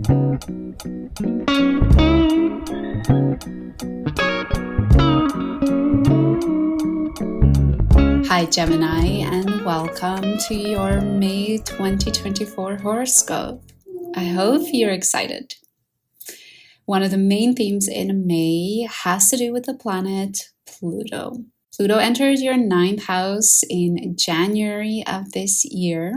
Hi Gemini, and welcome to your May 2024 horoscope. I hope you're excited. One of the main themes in May has to do with the planet Pluto. Pluto entered your 9th house in January of this year.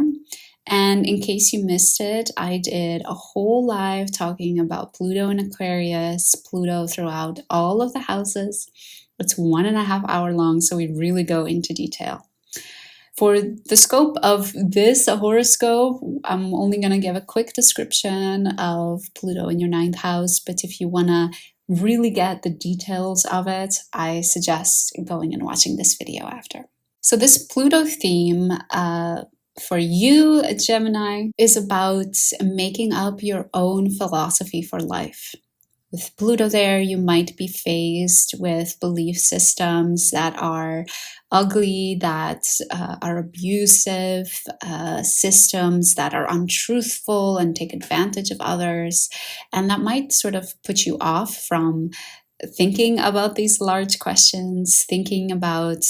And in case you missed it, I did a whole live talking about Pluto in Aquarius, Pluto throughout all of the houses. It's 1.5 hours long, so we really go into detail. For the scope of this horoscope, I'm only going to give a quick description of Pluto in your 9th house, but if you want to really get the details of it, I suggest going and watching this video after. So this Pluto theme for you, Gemini, is about making up your own philosophy for life. With Pluto there, you might be faced with belief systems that are ugly, that are abusive, systems that are untruthful and take advantage of others. And that might sort of put you off from thinking about these large questions, thinking about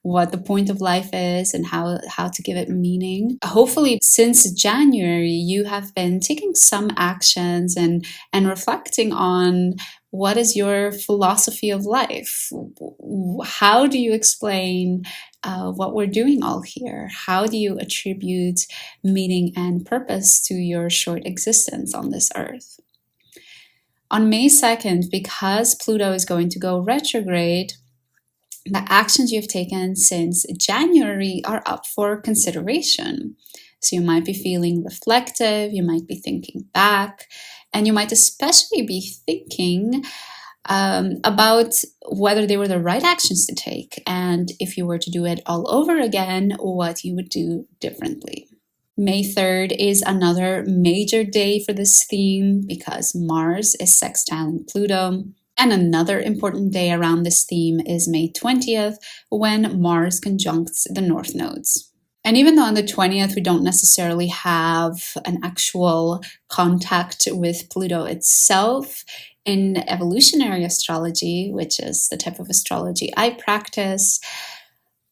what the point of life is and how to give it meaning. Hopefully, since January, you have been taking some actions and reflecting on what is your philosophy of life. How do you explain what we're doing all here? How do you attribute meaning and purpose to your short existence on this earth? On May 2nd, because Pluto is going to go retrograde, the actions you've taken since January are up for consideration. So you might be feeling reflective, you might be thinking back, and you might especially be thinking about whether they were the right actions to take, and if you were to do it all over again, what you would do differently. May 3rd is another major day for this theme because Mars is sextiling Pluto. And another important day around this theme is May 20th, when Mars conjuncts the North nodes. And even though on the 20th we don't necessarily have an actual contact with Pluto itself, in evolutionary astrology, which is the type of astrology I practice,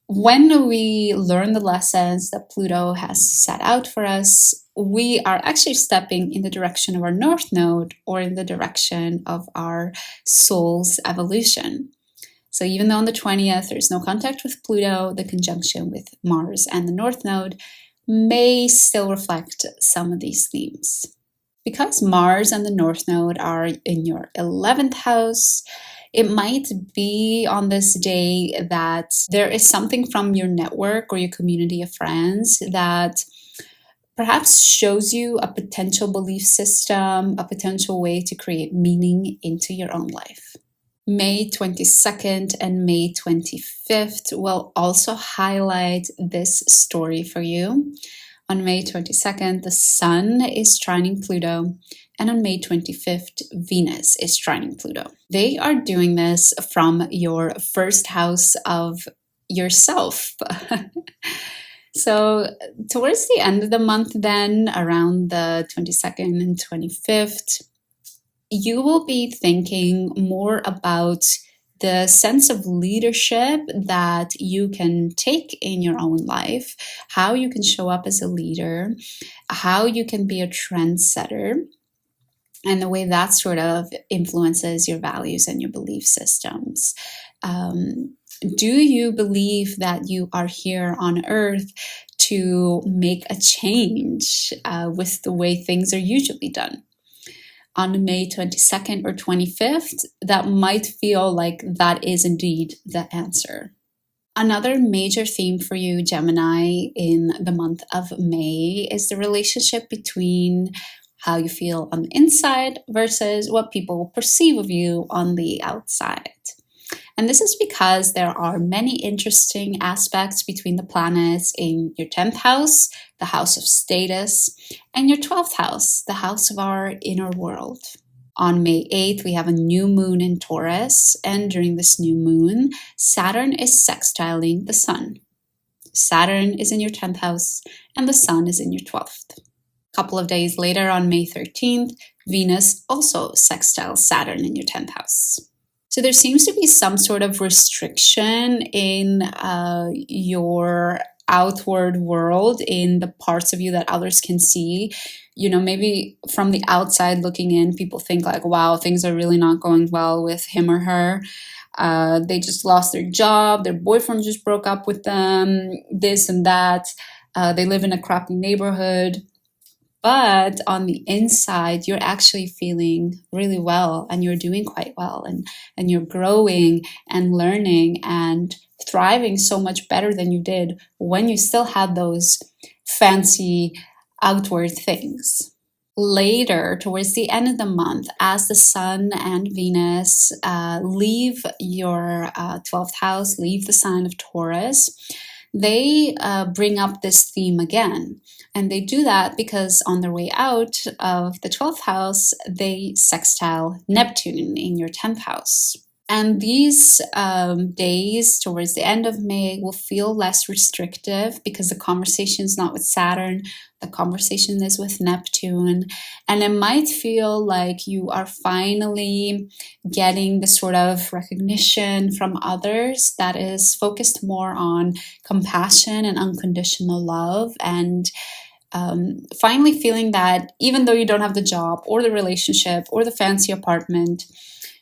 when we learn the lessons that Pluto has set out for us, we are actually stepping in the direction of our North Node or in the direction of our soul's evolution. So even though on the 20th there's no contact with Pluto, the conjunction with Mars and the North Node may still reflect some of these themes. Because Mars and the North Node are in your 11th house, it might be on this day that there is something from your network or your community of friends that perhaps shows you a potential belief system, a potential way to create meaning into your own life. May 22nd and May 25th will also highlight this story for you. On May 22nd, the Sun is trining Pluto, and on May 25th, Venus is trining Pluto. They are doing this from your first house of yourself. So towards the end of the month then, around the 22nd and 25th, you will be thinking more about the sense of leadership that you can take in your own life, how you can show up as a leader, how you can be a trendsetter, and the way that sort of influences your values and your belief systems. Do you believe that you are here on Earth to make a change with the way things are usually done? On May 22nd or 25th, that might feel like that is indeed the answer. Another major theme for you, Gemini, in the month of May is the relationship between how you feel on the inside versus what people perceive of you on the outside. And this is because there are many interesting aspects between the planets in your 10th house, the house of status, and your 12th house, the house of our inner world. On May 8th, we have a new moon in Taurus, and during this new moon, Saturn is sextiling the Sun. Saturn is in your 10th house, and the Sun is in your 12th. couple of days later, on May 13th, Venus also sextiles Saturn in your 10th house. So there seems to be some sort of restriction in your outward world, in the parts of you that others can see. You know, maybe from the outside looking in, people think like, wow, things are really not going well with him or her. They just lost their job, their boyfriend just broke up with them, this and that. They live in a crappy neighborhood. But on the inside, you're actually feeling really well, and you're doing quite well, and you're growing and learning and thriving so much better than you did when you still had those fancy outward things. Later, towards the end of the month, as the Sun and Venus leave your 12th house, leave the sign of Taurus, they bring up this theme again. And they do that because on their way out of the 12th house, they sextile Neptune in your 10th house. And these days towards the end of May will feel less restrictive because the conversation is not with Saturn, the conversation is with Neptune. And it might feel like you are finally getting the sort of recognition from others that is focused more on compassion and unconditional love, and finally feeling that even though you don't have the job or the relationship or the fancy apartment,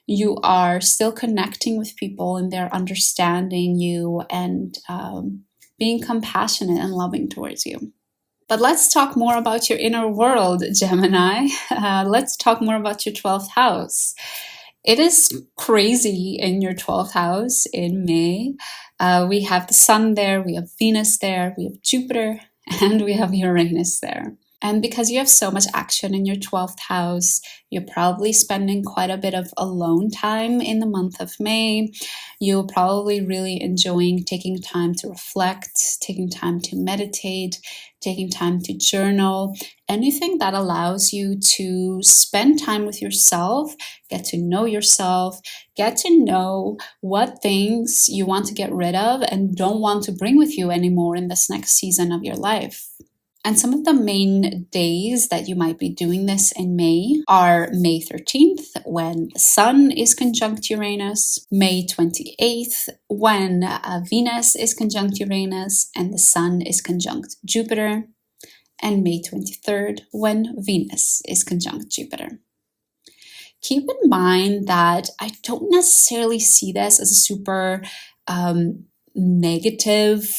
you are still connecting with people and they're understanding you and being compassionate and loving towards you. But let's talk more about your inner world, Gemini. Let's talk more about your 12th house. It is crazy in your 12th house in May. We have the Sun there, we have Venus there, we have Jupiter, and we have Uranus there. And because you have so much action in your 12th house, you're probably spending quite a bit of alone time in the month of May. You're probably really enjoying taking time to reflect, taking time to meditate, taking time to journal, anything that allows you to spend time with yourself, get to know yourself, get to know what things you want to get rid of and don't want to bring with you anymore in this next season of your life. And some of the main days that you might be doing this in May are May 13th, when the Sun is conjunct Uranus, May 28th, when Venus is conjunct Uranus and the Sun is conjunct Jupiter, and May 23rd, when Venus is conjunct Jupiter. Keep in mind that I don't necessarily see this as a super negative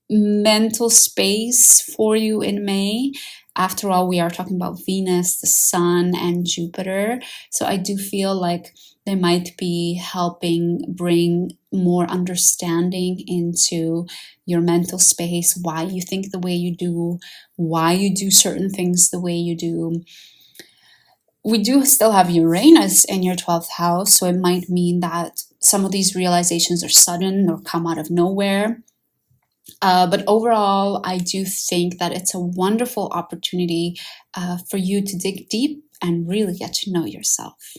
mental space for you in May. After all, we are talking about Venus, the Sun, and Jupiter. So I do feel like they might be helping bring more understanding into your mental space, why you think the way you do, why you do certain things the way you do. We do still have Uranus in your 12th house, so it might mean that some of these realizations are sudden or come out of nowhere. But overall, I do think that it's a wonderful opportunity for you to dig deep and really get to know yourself.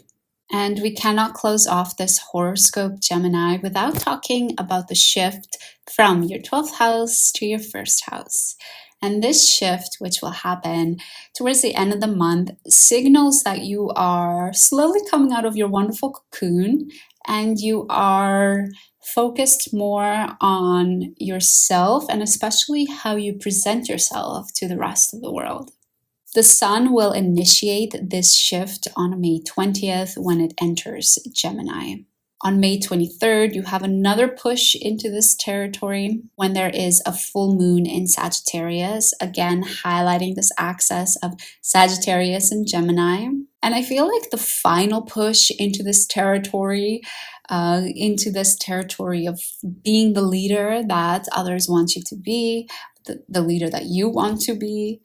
And we cannot close off this horoscope, Gemini, without talking about the shift from your 12th house to your first house. And this shift, which will happen towards the end of the month, signals that you are slowly coming out of your wonderful cocoon and you are focused more on yourself and especially how you present yourself to the rest of the world. The Sun will initiate this shift on May 20th when it enters Gemini. On May 23rd, you have another push into this territory when there is a full moon in Sagittarius, again highlighting this axis of Sagittarius and Gemini. And I feel like the final push into this territory of being the leader that others want you to be, the leader that you want to be,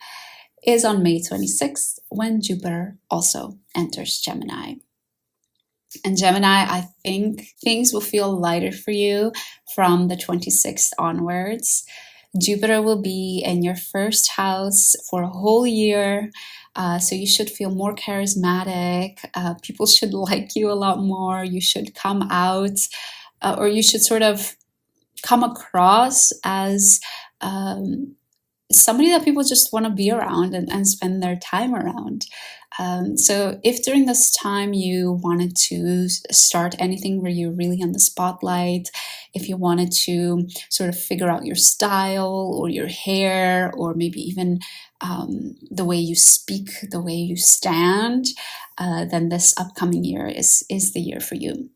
is on May 26th when Jupiter also enters Gemini. And Gemini, I think things will feel lighter for you from the 26th onwards. Jupiter will be in your first house for a whole year. So you should feel more charismatic. People should like you a lot more. You should come out, or you should sort of come across as somebody that people just want to be around and spend their time around. So if during this time you wanted to start anything where you're really on the spotlight, if you wanted to sort of figure out your style or your hair, or maybe even the way you speak, the way you stand, then this upcoming year is the year for you.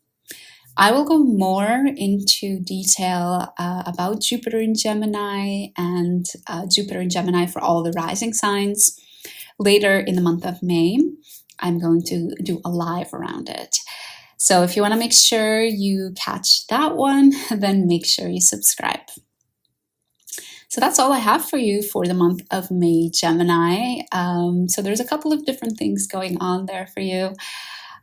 I will go more into detail about Jupiter in Gemini and Jupiter in Gemini for all the rising signs later in the month of May. I'm going to do a live around it. So if you want to make sure you catch that one, then make sure you subscribe. So that's all I have for you for the month of May, Gemini. So there's a couple of different things going on there for you.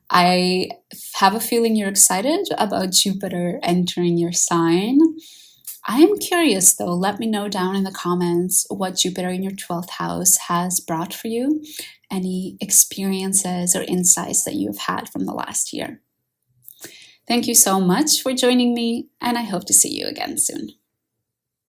I have a feeling you're excited about Jupiter entering your sign. I am curious though, let me know down in the comments what Jupiter in your 12th house has brought for you, any experiences or insights that you've had from the last year. Thank you so much for joining me, and I hope to see you again soon.